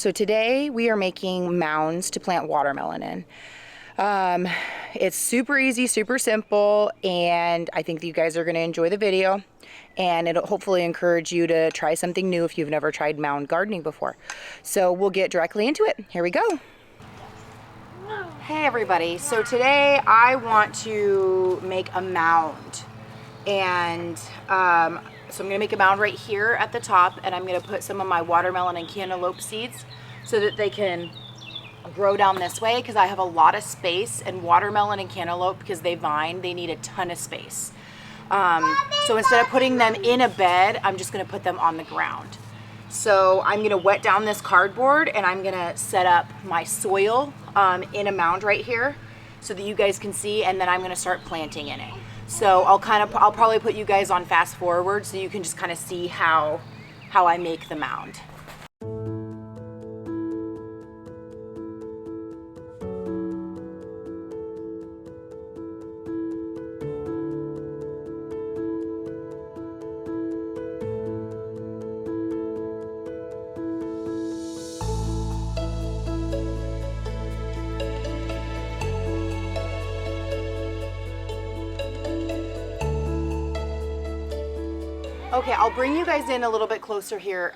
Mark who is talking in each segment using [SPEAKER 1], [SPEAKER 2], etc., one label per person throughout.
[SPEAKER 1] So today we are making mounds to plant watermelon in. It's super easy, super simple, and I think that you guys are going to enjoy the video, and it'll hopefully encourage you to try something new if you've never tried mound gardening before. So we'll get directly into it. Here we go. Hey everybody, so today I want to make a mound, and so I'm going to make a mound right here at the top, and I'm going to put some of my watermelon and cantaloupe seeds so that they can grow down this way, because I have a lot of space, and watermelon and cantaloupe, because they vine, they need a ton of space. So instead of putting them in a bed, I'm just going to put them on the ground. So I'm going to wet down this cardboard, and I'm going to set up my soil in a mound right here so that you guys can see, and then I'm going to start planting in it. So I'll probably put you guys on fast forward so you can just kind of see how I make the mound. Okay, I'll bring you guys in a little bit closer here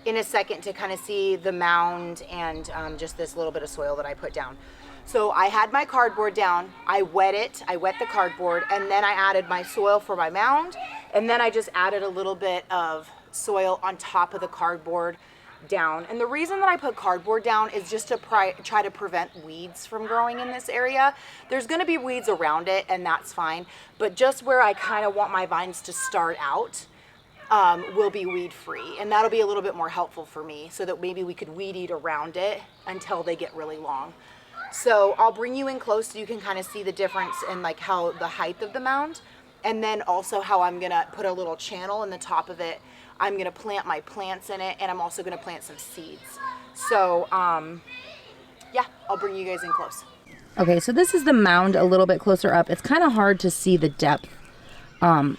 [SPEAKER 1] in a second to kind of see the mound and just this little bit of soil that I put down. So I had my cardboard down, I wet the cardboard, and then I added my soil for my mound, and then I just added a little bit of soil on top of the cardboard down. And the reason that I put cardboard down is just to try to prevent weeds from growing in this area. There's going to be weeds around it, and that's fine, but just where I kind of want my vines to start out will be weed free, and that'll be a little bit more helpful for me, so that maybe we could weed eat around it until they get really long. So I'll bring you in close so you can kind of see the difference in like how the height of the mound, and then also how I'm gonna put a little channel in the top of it. I'm gonna plant my plants in it, and I'm also gonna plant some seeds. So yeah, I'll bring you guys in close. Okay, so this is the mound a little bit closer up. It's kind of hard to see the depth on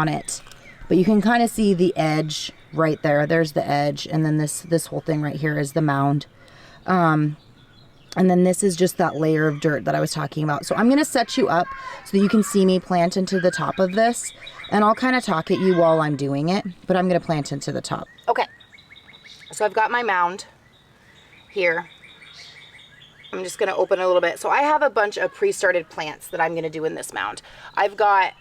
[SPEAKER 1] it, but you can kind of see the edge right there. There's the edge, and then this whole thing right here is the mound. And then this is just that layer of dirt that I was talking about. So I'm going to set you up so that you can see me plant into the top of this, and I'll kind of talk at you while I'm doing it, but I'm going to plant into the top. Okay, so I've got my mound here. I'm just going to open a little bit. So I have a bunch of pre-started plants that I'm going to do in this mound. I've got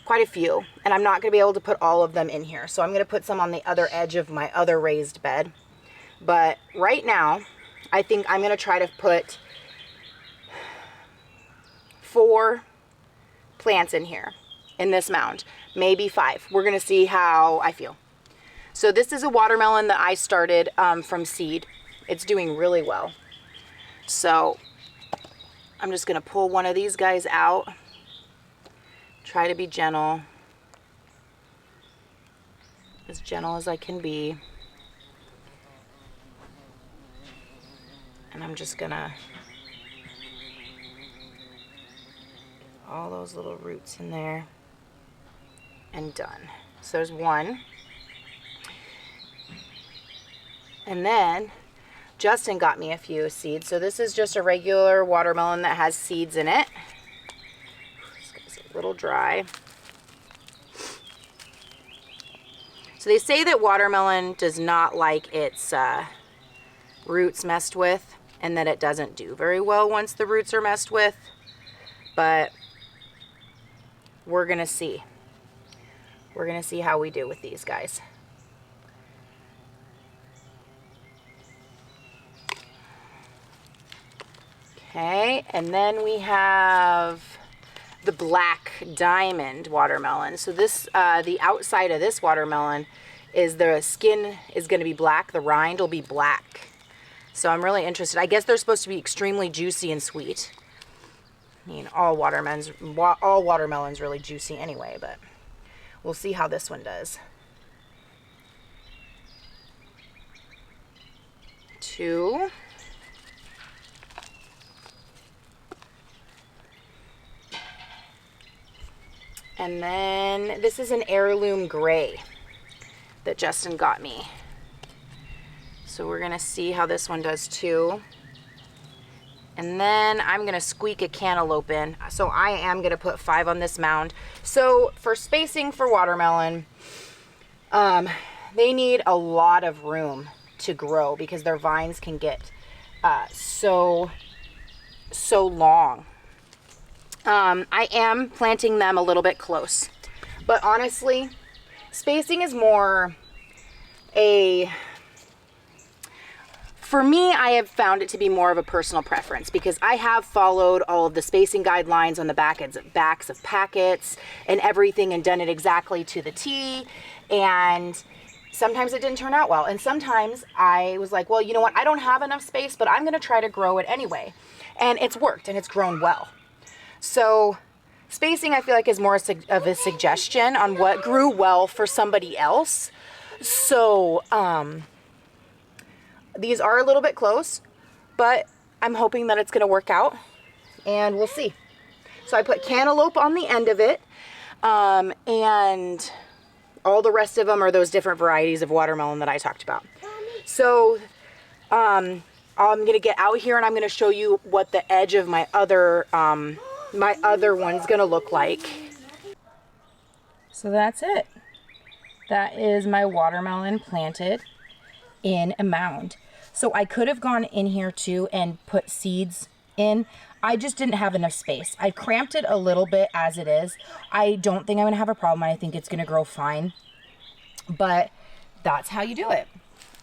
[SPEAKER 1] quite a few, and I'm not going to be able to put all of them in here. So I'm going to put some on the other edge of my other raised bed. But right now, I think I'm going to try to put 4 plants in here, in this mound, maybe 5. We're going to see how I feel. So this is a watermelon that I started from seed. It's doing really well. So I'm just going to pull one of these guys out. Try to be gentle as I can be. And I'm just gonna all those little roots in there, and done. So there's one. And then Justin got me a few seeds. So this is just a regular watermelon that has seeds in it. This guy's a little dry. So they say that watermelon does not like its roots messed with, and that it doesn't do very well once the roots are messed with, but we're gonna see. We're gonna see how we do with these guys. Okay, and then we have the black diamond watermelon. So this, the outside of this watermelon is the skin is gonna be black, the rind will be black. So I'm really interested. I guess they're supposed to be extremely juicy and sweet. I mean, all watermelon's really juicy anyway, but we'll see how this one does. 2. And then this is an heirloom gray. that Justin got me. So we're gonna see how this one does too. And then I'm gonna squeak a cantaloupe in. So I am gonna put 5 on this mound. So for spacing for watermelon, they need a lot of room to grow because their vines can get so long. I am planting them a little bit close, but honestly, spacing is more for me, I have found it to be more of a personal preference because I have followed all of the spacing guidelines on the backs of packets and everything and done it exactly to the T. And sometimes it didn't turn out well. And sometimes I was like, well, you know what? I don't have enough space, but I'm going to try to grow it anyway. And it's worked and it's grown well. So spacing, I feel like, is more of a suggestion on what grew well for somebody else. So, these are a little bit close, but I'm hoping that it's going to work out, and we'll see. So I put cantaloupe on the end of it, and all the rest of them are those different varieties of watermelon that I talked about. So I'm going to get out here, and I'm going to show you what the edge of my other one's going to look like. So that's it. That is my watermelon planted in a mound. So I could have gone in here too and put seeds in. I just didn't have enough space. I cramped it a little bit as it is. I don't think I'm gonna have a problem. I think it's gonna grow fine, but that's how you do it.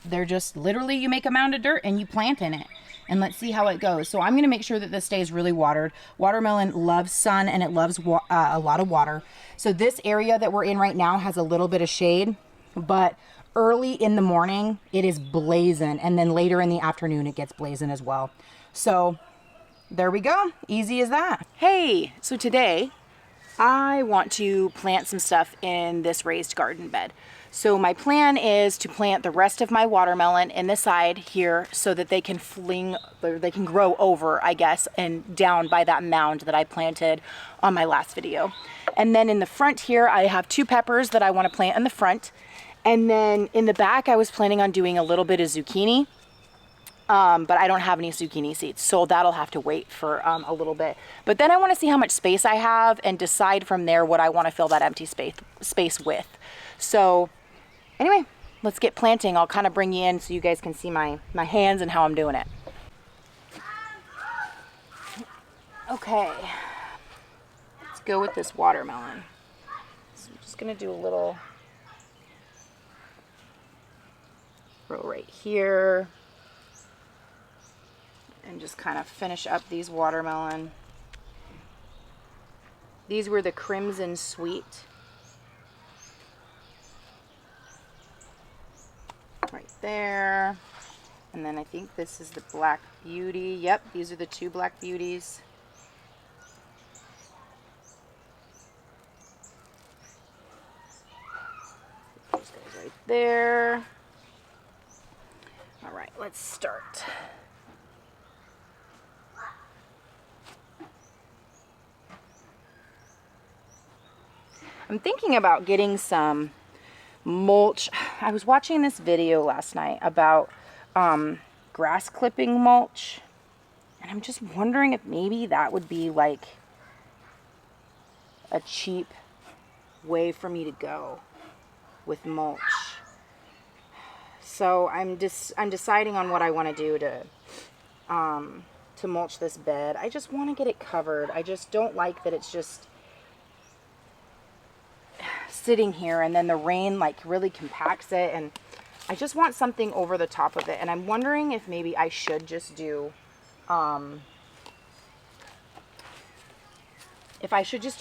[SPEAKER 1] They're just literally, you make a mound of dirt and you plant in it, and let's see how it goes. So I'm gonna make sure that this stays really watered. Watermelon loves sun and it loves a lot of water. So this area that we're in right now has a little bit of shade, but early in the morning it is blazing, and then later in the afternoon it gets blazing as well. So there we go, easy as that. Hey, so today I want to plant some stuff in this raised garden bed. So my plan is to plant the rest of my watermelon in the side here so that they can grow over, I guess, and down by that mound that I planted on my last video. And then in the front here I have 2 peppers that I want to plant in the front. And then in the back, I was planning on doing a little bit of zucchini, but I don't have any zucchini seeds, so that'll have to wait for a little bit. But then I want to see how much space I have and decide from there what I want to fill that empty space with. So anyway, let's get planting. I'll kind of bring you in so you guys can see my hands and how I'm doing it. Okay, let's go with this watermelon. So I'm just going to do a little row right here and just kind of finish up these watermelon. These were the Crimson Sweet. Right there. And then I think this is the Black Beauty. Yep, these are the 2 Black Beauties. Those guys right there. All right, let's start. I'm thinking about getting some mulch. I was watching this video last night about grass clipping mulch, and I'm just wondering if maybe that would be like a cheap way for me to go with mulch. So I'm deciding on what I want to do to mulch this bed. I just want to get it covered. I just don't like that it's just sitting here and then the rain like really compacts it, and I just want something over the top of it. And I'm wondering if maybe I should just do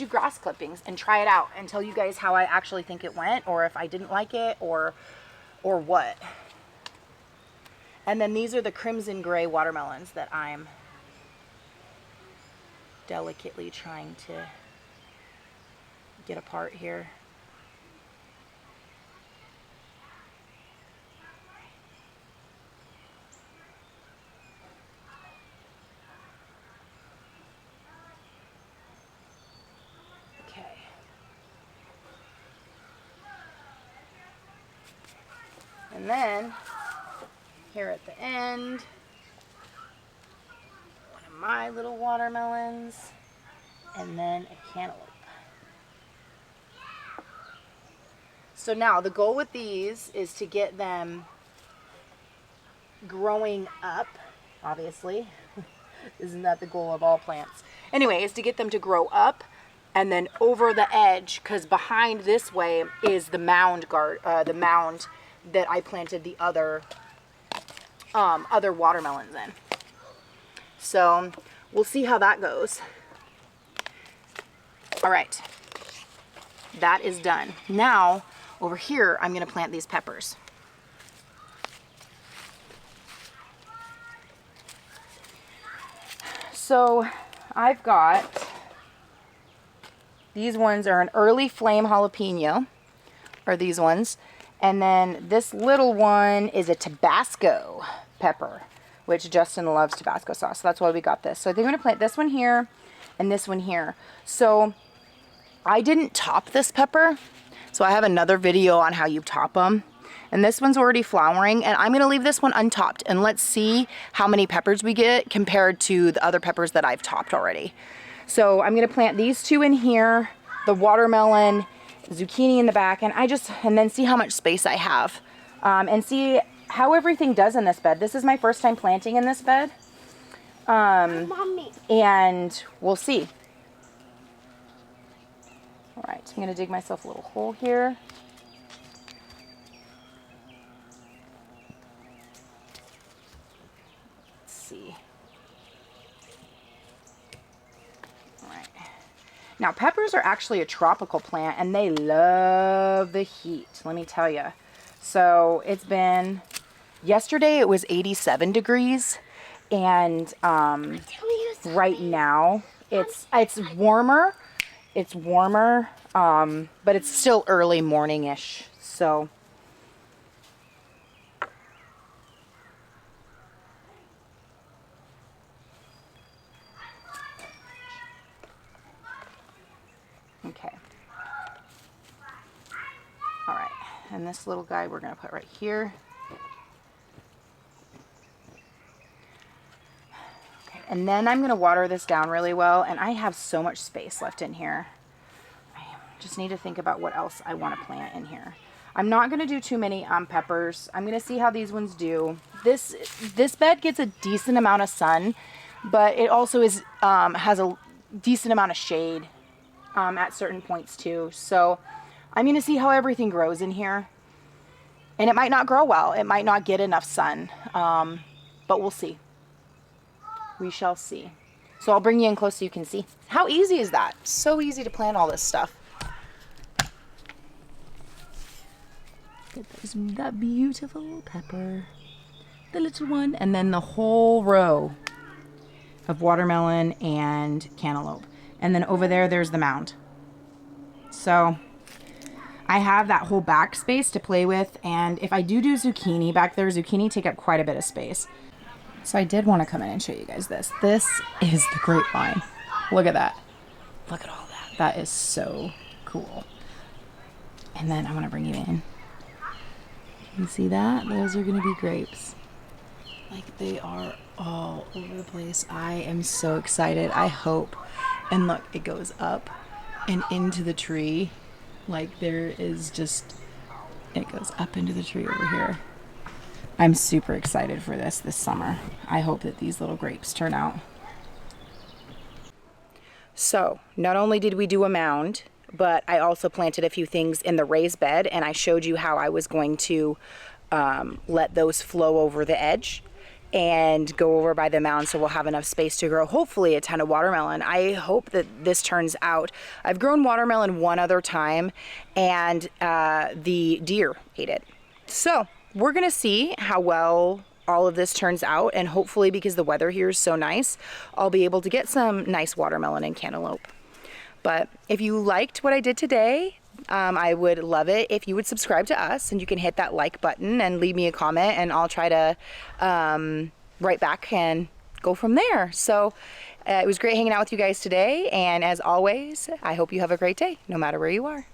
[SPEAKER 1] grass clippings and try it out and tell you guys how I actually think it went, or if I didn't like it, or what. And then these are the crimson gray watermelons that I'm delicately trying to get apart here. And then here at the end, one of my little watermelons, and then a cantaloupe. So now the goal with these is to get them growing up, obviously. Isn't that the goal of all plants? Anyway, is to get them to grow up and then over the edge, because behind this way is the mound that I planted the other watermelons in. So we'll see how that goes. All right, that is done. Now over here, I'm gonna plant these peppers. So I've got, these ones are an early flame jalapeno, or these ones. And then this little one is a Tabasco pepper, which Justin loves Tabasco sauce. So that's why we got this. So I think I'm gonna plant this one here and this one here. So I didn't top this pepper. So I have another video on how you top them. And this one's already flowering, and I'm gonna leave this one untopped, and let's see how many peppers we get compared to the other peppers that I've topped already. So I'm gonna plant these two in here, the watermelon, zucchini in the back, and then see how much space I have, and see how everything does in this bed. This is my first time planting in this bed, and we'll see. All right, I'm gonna dig myself a little hole here. Let's see. All right. Now, peppers are actually a tropical plant, and they love the heat, let me tell you. So it's been, yesterday it was 87 degrees, and right now it's warmer. It's warmer, but it's still early morning-ish, so. Okay. All right, and this little guy we're gonna put right here. And then I'm gonna water this down really well, and I have so much space left in here. I just need to think about what else I wanna plant in here. I'm not gonna do too many peppers. I'm gonna see how these ones do. This bed gets a decent amount of sun, but it also has a decent amount of shade at certain points too. So I'm gonna see how everything grows in here. And it might not grow well. It might not get enough sun, but we'll see. We shall see. So I'll bring you in close so you can see. How easy is that? So easy to plant all this stuff. Get that beautiful pepper. The little one. And then the whole row of watermelon and cantaloupe. And then over there, there's the mound. So I have that whole back space to play with. And if I do zucchini back there, zucchini take up quite a bit of space. So I did want to come in and show you guys this. This is the grapevine. Look at that. Look at all that. That is so cool. And then I'm going to bring you in. You see that? Those are going to be grapes. Like, they are all over the place. I am so excited. I hope. And look, it goes up and into the tree. Like, there is just, it goes up into the tree over here. I'm super excited for this summer. I hope that these little grapes turn out. So, not only did we do a mound, but I also planted a few things in the raised bed, and I showed you how I was going to let those flow over the edge and go over by the mound so we'll have enough space to grow hopefully a ton of watermelon. I hope that this turns out. I've grown watermelon one other time, and the deer ate it. So we're gonna see how well all of this turns out, and hopefully, because the weather here is so nice, I'll be able to get some nice watermelon and cantaloupe. But if you liked what I did today, I would love it if you would subscribe to us, and you can hit that like button and leave me a comment, and I'll try to write back and go from there. So it was great hanging out with you guys today, and as always, I hope you have a great day, no matter where you are.